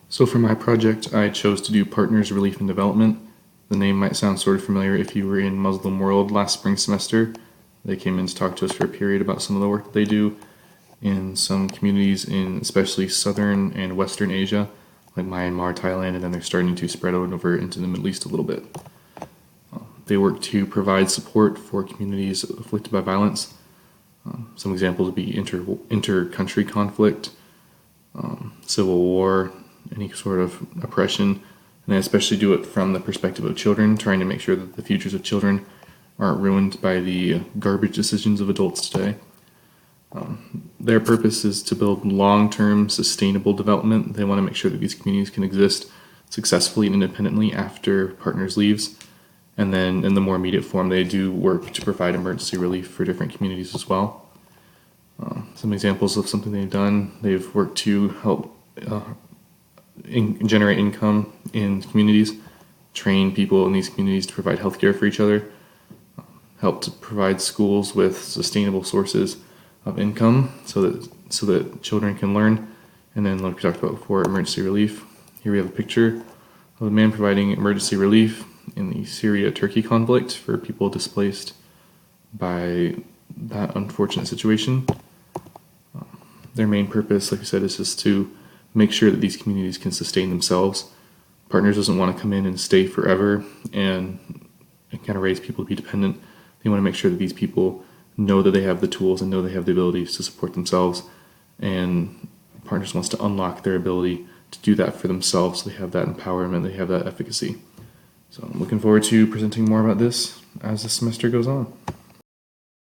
So for my project, I chose to do Partners Relief and Development. The name might sound sort of familiar if you were in Muslim World last spring semester. They came in to talk to us for a period about some of the work that they do in some communities in especially southern and western Asia, like Myanmar, Thailand, and then they're starting to spread over into the Middle East a little bit. They work to provide support for communities afflicted by violence. Some examples would be inter-country conflict, civil war, any sort of oppression, and they especially do it from the perspective of children, trying to make sure that the futures of children aren't ruined by the garbage decisions of adults today. Their purpose is to build long-term sustainable development. They want to make sure that these communities can exist successfully and independently after partners leaves. And then in the more immediate form, they do work to provide emergency relief for different communities as well. Some examples of something they've done: they've worked to help generate income in communities, train people in these communities to provide healthcare for each other, help to provide schools with sustainable sources of income so that children can learn. And then, like we talked about before, emergency relief. Here we have a picture of a man providing emergency relief in the Syria-Turkey conflict for people displaced by that unfortunate situation. Their main purpose, like I said, is just to make sure that these communities can sustain themselves. Partners doesn't want to come in and stay forever and kind of raise people to be dependent. They want to make sure that these people know that they have the tools and know they have the abilities to support themselves. And Partners wants to unlock their ability to do that for themselves. So they have that empowerment, they have that efficacy. So I'm looking forward to presenting more about this as the semester goes on.